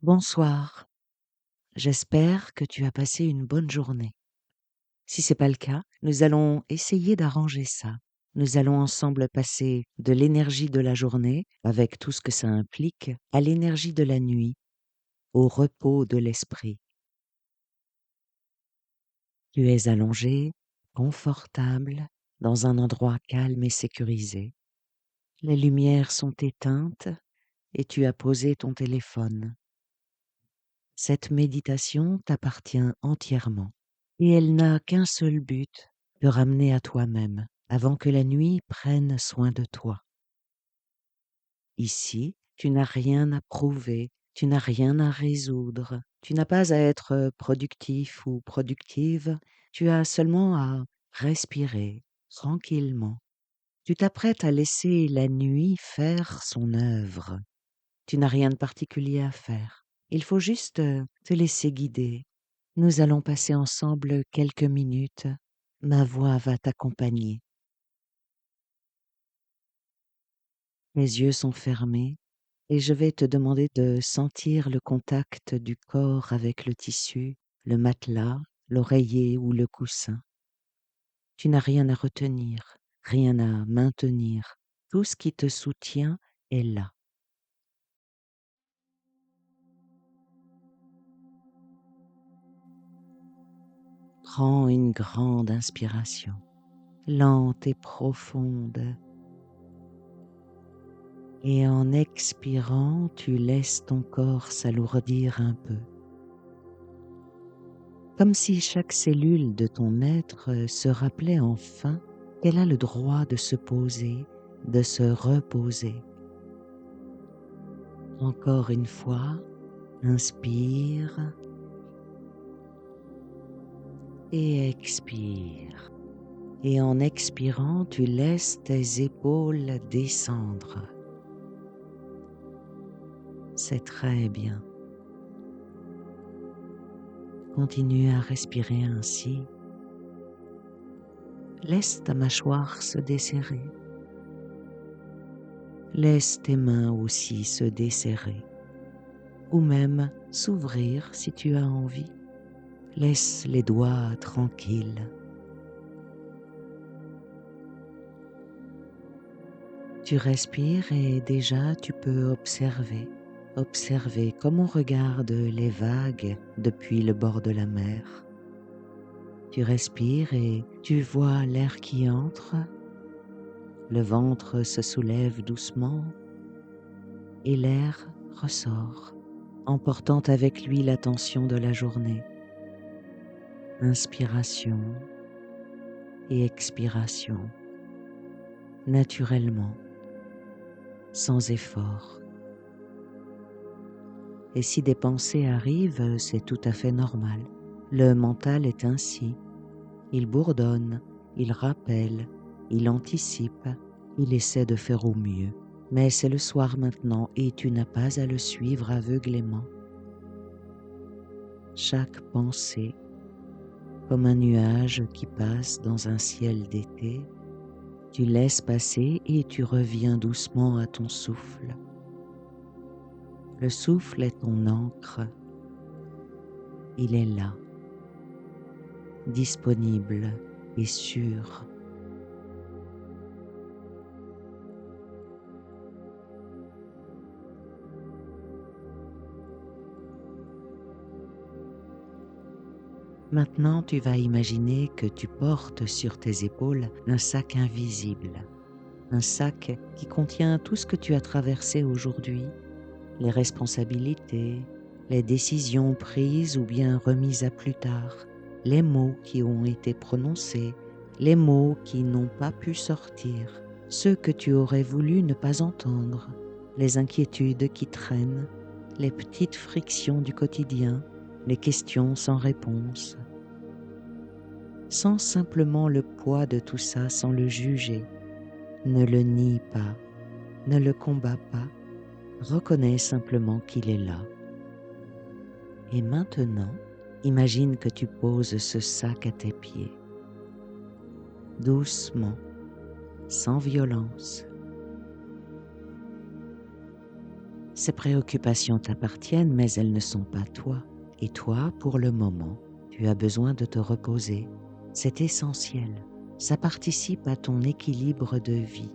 Bonsoir, j'espère que tu as passé une bonne journée. Si c'est pas le cas, nous allons essayer d'arranger ça. Nous allons ensemble passer de l'énergie de la journée, avec tout ce que ça implique, à l'énergie de la nuit, au repos de l'esprit. Tu es allongé, confortable, dans un endroit calme et sécurisé. Les lumières sont éteintes et tu as posé ton téléphone. Cette méditation t'appartient entièrement. Et elle n'a qu'un seul but, te ramener à toi-même, avant que la nuit prenne soin de toi. Ici, tu n'as rien à prouver, tu n'as rien à résoudre, tu n'as pas à être productif ou productive, tu as seulement à respirer tranquillement. Tu t'apprêtes à laisser la nuit faire son œuvre. Tu n'as rien de particulier à faire. Il faut juste te laisser guider. Nous allons passer ensemble quelques minutes. Ma voix va t'accompagner. Mes yeux sont fermés et je vais te demander de sentir le contact du corps avec le tissu, le matelas, l'oreiller ou le coussin. Tu n'as rien à retenir, rien à maintenir. Tout ce qui te soutient est là. Prends une grande inspiration, lente et profonde. Et en expirant, tu laisses ton corps s'alourdir un peu. Comme si chaque cellule de ton être se rappelait enfin qu'elle a le droit de se poser, de se reposer. Encore une fois, inspire et expire. Et en expirant, tu laisses tes épaules descendre. C'est très bien. Continue à respirer ainsi. Laisse ta mâchoire se desserrer. Laisse tes mains aussi se desserrer, ou même s'ouvrir si tu as envie. Laisse les doigts tranquilles. Tu respires et déjà tu peux observer comme on regarde les vagues depuis le bord de la mer. Tu respires et tu vois l'air qui entre, le ventre se soulève doucement et l'air ressort, emportant avec lui la tension de la journée. Inspiration et expiration, naturellement, sans effort. Et si des pensées arrivent, c'est tout à fait normal. Le mental est ainsi. Il bourdonne, il rappelle, il anticipe, il essaie de faire au mieux. Mais c'est le soir maintenant et tu n'as pas à le suivre aveuglément. Chaque pensée, comme un nuage qui passe dans un ciel d'été, tu laisses passer et tu reviens doucement à ton souffle. Le souffle est ton ancre. Il est là, disponible et sûr. Maintenant, tu vas imaginer que tu portes sur tes épaules un sac invisible, un sac qui contient tout ce que tu as traversé aujourd'hui, les responsabilités, les décisions prises ou bien remises à plus tard, les mots qui ont été prononcés, les mots qui n'ont pas pu sortir, ceux que tu aurais voulu ne pas entendre, les inquiétudes qui traînent, les petites frictions du quotidien, les questions sans réponse. Sens simplement le poids de tout ça sans le juger. Ne le nie pas, ne le combats pas, reconnais simplement qu'il est là. Et maintenant, imagine que tu poses ce sac à tes pieds, doucement, sans violence. Ces préoccupations t'appartiennent, mais elles ne sont pas toi. Et toi, pour le moment, tu as besoin de te reposer. C'est essentiel. Ça participe à ton équilibre de vie.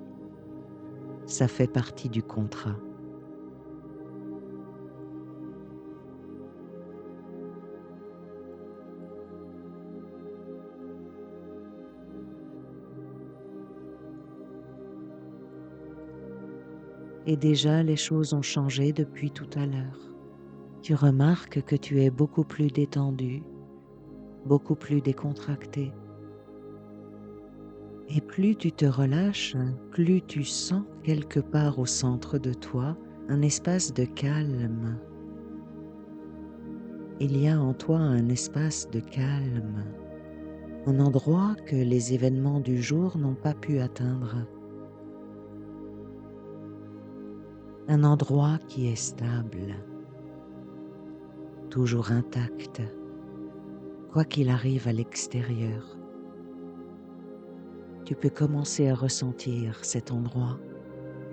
Ça fait partie du contrat. Et déjà, les choses ont changé depuis tout à l'heure. Tu remarques que tu es beaucoup plus détendu, beaucoup plus décontracté. Et plus tu te relâches, plus tu sens quelque part au centre de toi un espace de calme. Il y a en toi un espace de calme, un endroit que les événements du jour n'ont pas pu atteindre. Un endroit qui est stable, toujours intact, quoi qu'il arrive à l'extérieur. Tu peux commencer à ressentir cet endroit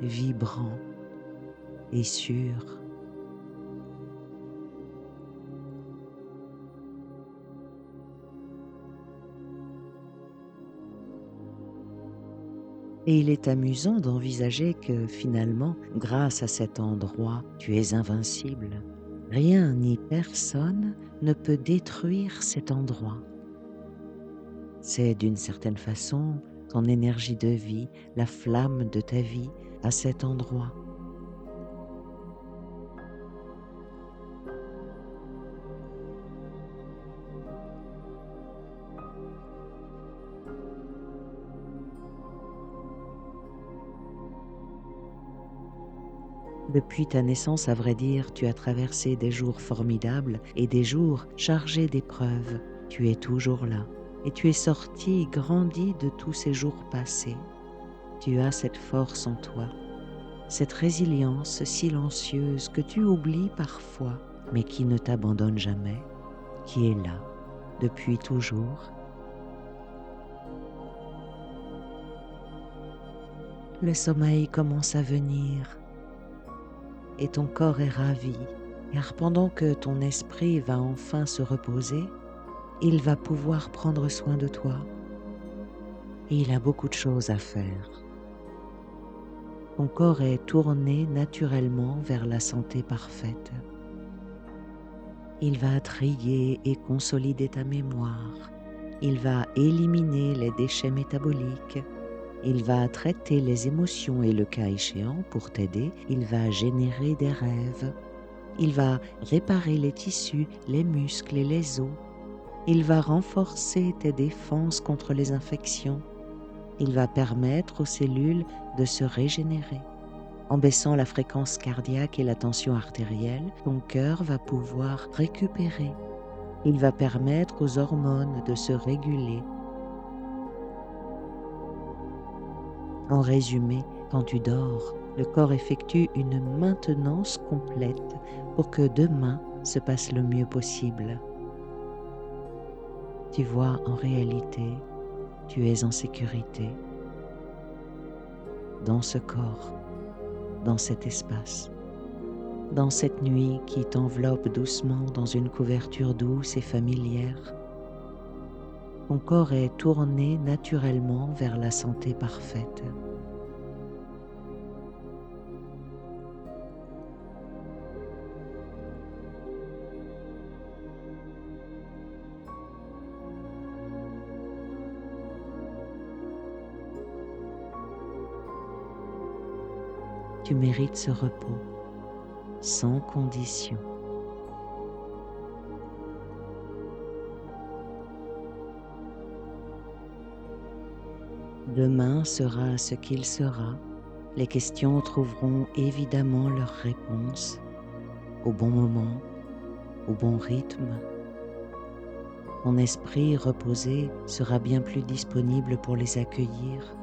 vibrant et sûr. Et il est amusant d'envisager que finalement, grâce à cet endroit, tu es invincible. Rien ni personne ne peut détruire cet endroit. C'est d'une certaine façon ton énergie de vie, la flamme de ta vie à cet endroit. Depuis ta naissance, à vrai dire, tu as traversé des jours formidables et des jours chargés d'épreuves. Tu es toujours là et tu es sorti, grandi de tous ces jours passés. Tu as cette force en toi, cette résilience silencieuse que tu oublies parfois, mais qui ne t'abandonne jamais, qui est là depuis toujours. Le sommeil commence à venir et ton corps est ravi, car pendant que ton esprit va enfin se reposer, il va pouvoir prendre soin de toi et il a beaucoup de choses à faire. Ton corps est tourné naturellement vers la santé parfaite. Il va trier et consolider ta mémoire. Il va éliminer les déchets métaboliques. Il va traiter les émotions et le cas échéant, pour t'aider, il va générer des rêves. Il va réparer les tissus, les muscles et les os. Il va renforcer tes défenses contre les infections. Il va permettre aux cellules de se régénérer. En baissant la fréquence cardiaque et la tension artérielle, ton cœur va pouvoir récupérer. Il va permettre aux hormones de se réguler. En résumé, quand tu dors, le corps effectue une maintenance complète pour que demain se passe le mieux possible. Tu vois, en réalité, tu es en sécurité dans ce corps, dans cet espace, dans cette nuit qui t'enveloppe doucement dans une couverture douce et familière. Ton corps est tourné naturellement vers la santé parfaite. Tu mérites ce repos, sans condition. Demain sera ce qu'il sera. Les questions trouveront évidemment leurs réponses au bon moment, au bon rythme. Ton esprit reposé sera bien plus disponible pour les accueillir.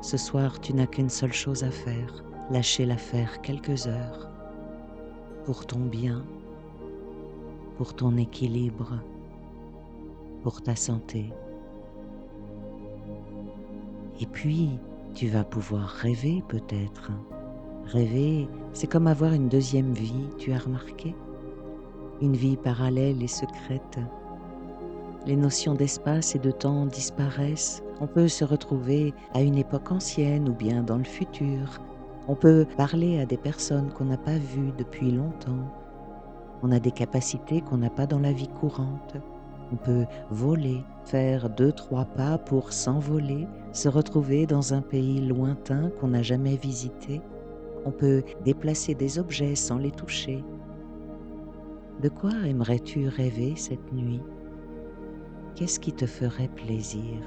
Ce soir, tu n'as qu'une seule chose à faire, lâcher l'affaire quelques heures, pour ton bien, pour ton équilibre, pour ta santé. Et puis, tu vas pouvoir rêver peut-être, Rêver, c'est comme avoir une deuxième vie, tu as remarqué? Une vie parallèle et secrète. Les notions d'espace et de temps disparaissent. On peut se retrouver à une époque ancienne ou bien dans le futur. On peut parler à des personnes qu'on n'a pas vues depuis longtemps. On a des capacités qu'on n'a pas dans la vie courante. On peut voler, faire 2, 3 pas pour s'envoler, se retrouver dans un pays lointain qu'on n'a jamais visité. On peut déplacer des objets sans les toucher. De quoi aimerais-tu rêver cette nuit? Qu'est-ce qui te ferait plaisir?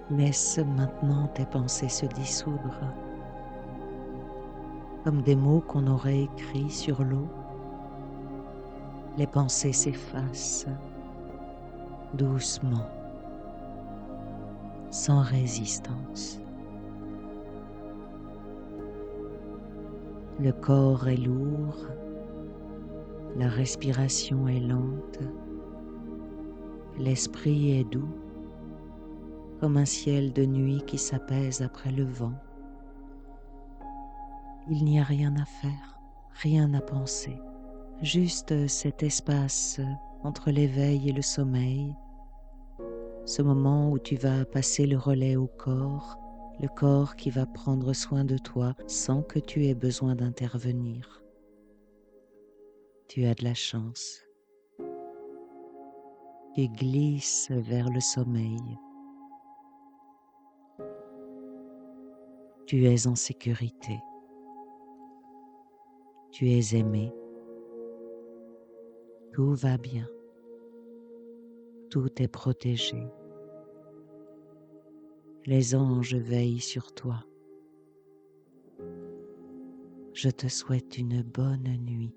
Laisse maintenant tes pensées se dissoudre, comme des mots qu'on aurait écrits sur l'eau. Les pensées s'effacent doucement, sans résistance. Le corps est lourd, la respiration est lente, l'esprit est doux, comme un ciel de nuit qui s'apaise après le vent. Il n'y a rien à faire, rien à penser, juste cet espace entre l'éveil et le sommeil, ce moment où tu vas passer le relais au corps, le corps qui va prendre soin de toi sans que tu aies besoin d'intervenir. Tu as de la chance. Tu glisses vers le sommeil. Tu es en sécurité. Tu es aimé. Tout va bien. Tout est protégé. Les anges veillent sur toi. Je te souhaite une bonne nuit.